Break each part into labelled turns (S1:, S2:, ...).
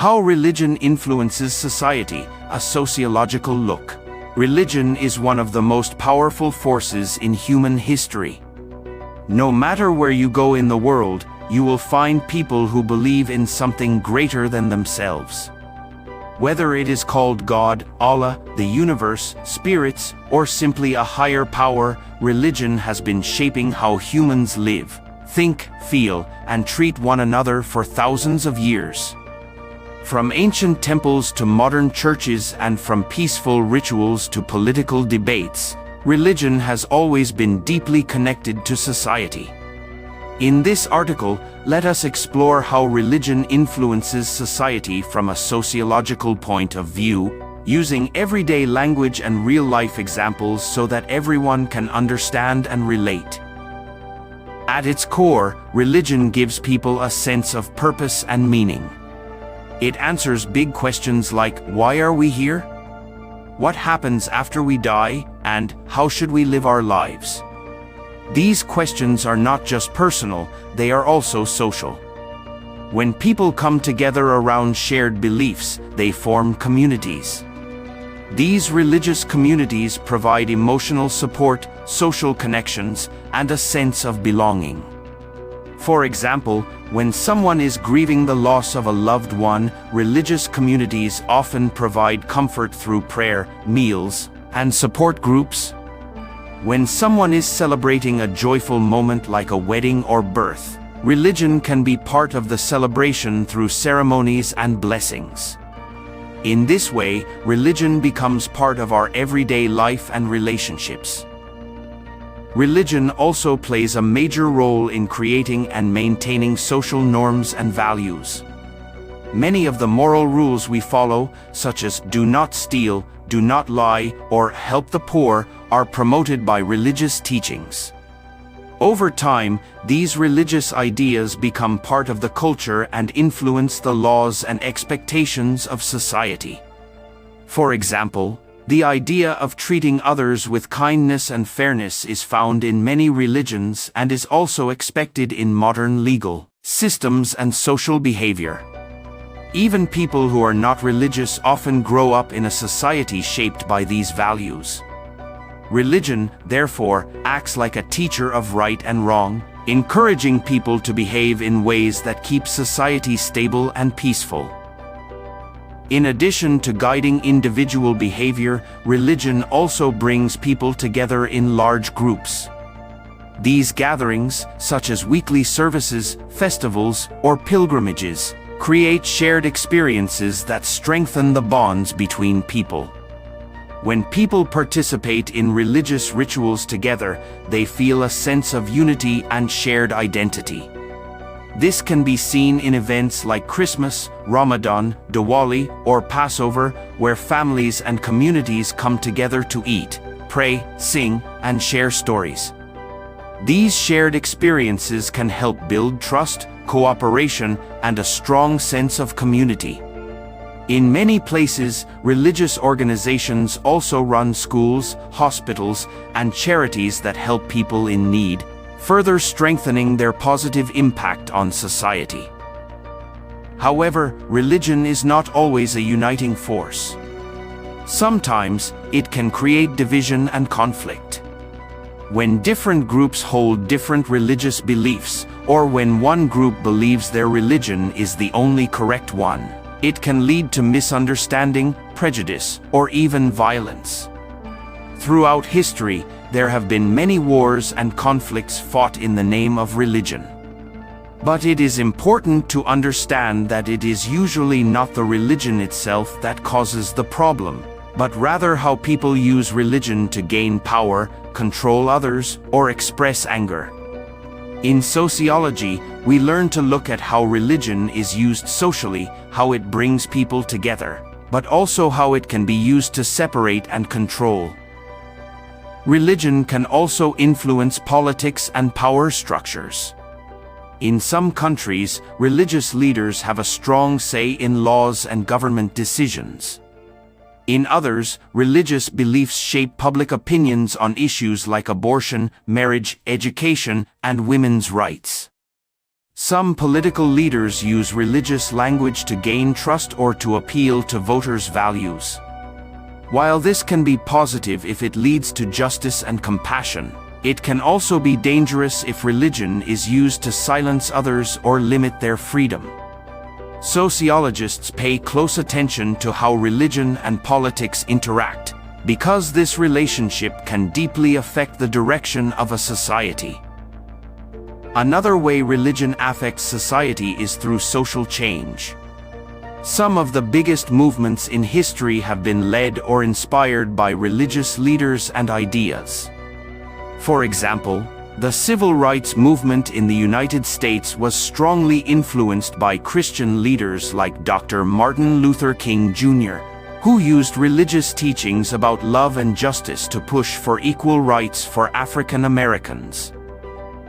S1: How religion influences society, a sociological look. Religion is one of the most powerful forces in human history. No matter where you go in the world, you will find people who believe in something greater than themselves. Whether it is called God, Allah, the universe, spirits, or simply a higher power, religion has been shaping how humans live, think, feel, and treat one another for thousands of years. From ancient temples to modern churches and from peaceful rituals to political debates, religion has always been deeply connected to society. In this article, let us explore how religion influences society from a sociological point of view, using everyday language and real-life examples so that everyone can understand and relate. At its core, religion gives people a sense of purpose and meaning. It answers big questions like, why are we here? What happens after we die? And how should we live our lives? These questions are not just personal, they are also social. When people come together around shared beliefs, they form communities. These religious communities provide emotional support, social connections, and a sense of belonging. For example, when someone is grieving the loss of a loved one, religious communities often provide comfort through prayer, meals, and support groups. When someone is celebrating a joyful moment like a wedding or birth, religion can be part of the celebration through ceremonies and blessings. In this way, religion becomes part of our everyday life and relationships. Religion also plays a major role in creating and maintaining social norms and values. Many of the moral rules we follow, such as do not steal, do not lie, or help the poor, are promoted by religious teachings. Over time, these religious ideas become part of the culture and influence the laws and expectations of society. For example, the idea of treating others with kindness and fairness is found in many religions and is also expected in modern legal systems and social behavior. Even people who are not religious often grow up in a society shaped by these values. Religion, therefore, acts like a teacher of right and wrong, encouraging people to behave in ways that keep society stable and peaceful. In addition to guiding individual behavior, religion also brings people together in large groups. These gatherings, such as weekly services, festivals, or pilgrimages, create shared experiences that strengthen the bonds between people. When people participate in religious rituals together, they feel a sense of unity and shared identity. This can be seen in events like Christmas, Ramadan, Diwali, or Passover, where families and communities come together to eat, pray, sing, and share stories. These shared experiences can help build trust, cooperation, and a strong sense of community. In many places, religious organizations also run schools, hospitals, and charities that help people in need, further strengthening their positive impact on society. However, religion is not always a uniting force. Sometimes, it can create division and conflict. When different groups hold different religious beliefs, or when one group believes their religion is the only correct one, it can lead to misunderstanding, prejudice, or even violence. Throughout history, there have been many wars and conflicts fought in the name of religion. But it is important to understand that it is usually not the religion itself that causes the problem, but rather how people use religion to gain power, control others, or express anger. In sociology, we learn to look at how religion is used socially, how it brings people together, but also how it can be used to separate and control. Religion can also influence politics and power structures. In some countries, religious leaders have a strong say in laws and government decisions. In others, religious beliefs shape public opinions on issues like abortion, marriage, education, and women's rights. Some political leaders use religious language to gain trust or to appeal to voters' values. While this can be positive if it leads to justice and compassion, it can also be dangerous if religion is used to silence others or limit their freedom. Sociologists pay close attention to how religion and politics interact, because this relationship can deeply affect the direction of a society. Another way religion affects society is through social change. Some of the biggest movements in history have been led or inspired by religious leaders and ideas. For example, the civil rights movement in the United States was strongly influenced by Christian leaders like Dr. Martin Luther King Jr., who used religious teachings about love and justice to push for equal rights for African Americans.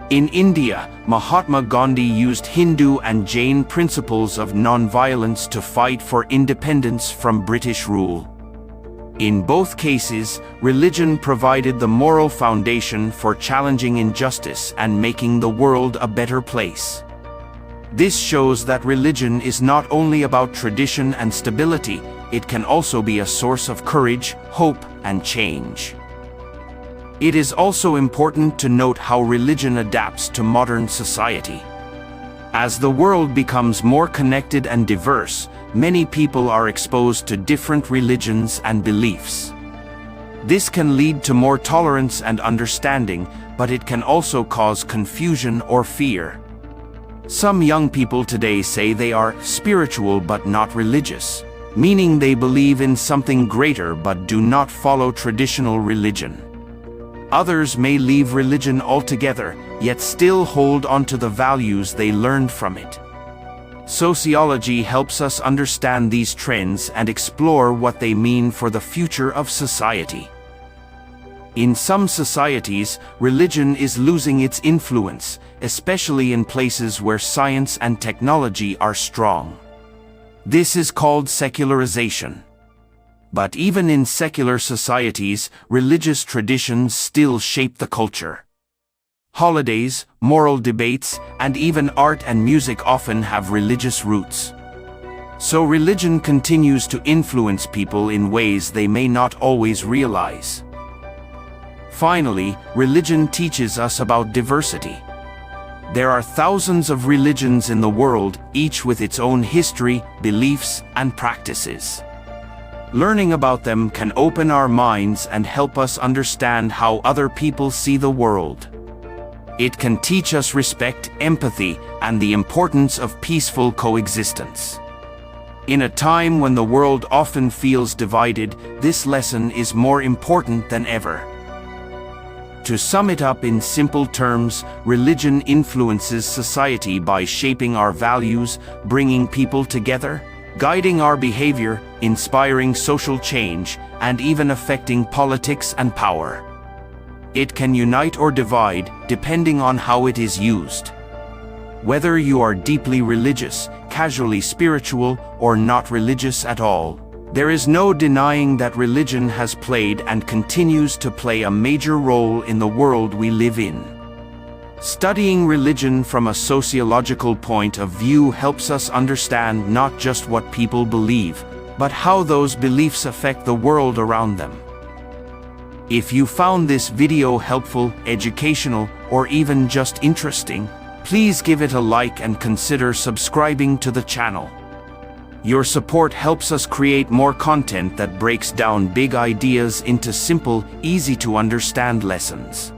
S1: In India, Mahatma Gandhi used Hindu and Jain principles of nonviolence to fight for independence from British rule. In both cases, religion provided the moral foundation for challenging injustice and making the world a better place. This shows that religion is not only about tradition and stability, it can also be a source of courage, hope, and change. It is also important to note how religion adapts to modern society. As the world becomes more connected and diverse, many people are exposed to different religions and beliefs. This can lead to more tolerance and understanding, but it can also cause confusion or fear. Some young people today say they are spiritual but not religious, meaning they believe in something greater but do not follow traditional religion. Others may leave religion altogether, yet still hold on to the values they learned from it. Sociology helps us understand these trends and explore what they mean for the future of society. In some societies, religion is losing its influence, especially in places where science and technology are strong. This is called secularization. But even in secular societies, religious traditions still shape the culture. Holidays, moral debates, and even art and music often have religious roots. So religion continues to influence people in ways they may not always realize. Finally, religion teaches us about diversity. There are thousands of religions in the world, each with its own history, beliefs, and practices. Learning about them can open our minds and help us understand how other people see the world. It can teach us respect, empathy, and the importance of peaceful coexistence. In a time when the world often feels divided, this lesson is more important than ever. To sum it up in simple terms, religion influences society by shaping our values, bringing people together, guiding our behavior, inspiring social change, and even affecting politics and power. It can unite or divide, depending on how it is used. Whether you are deeply religious, casually spiritual, or not religious at all, there is no denying that religion has played and continues to play a major role in the world we live in. Studying religion from a sociological point of view helps us understand not just what people believe, but how those beliefs affect the world around them. If you found this video helpful, educational, or even just interesting, please give it a like and consider subscribing to the channel. Your support helps us create more content that breaks down big ideas into simple, easy-to-understand lessons.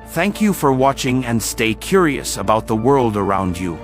S1: Thank you for watching and stay curious about the world around you.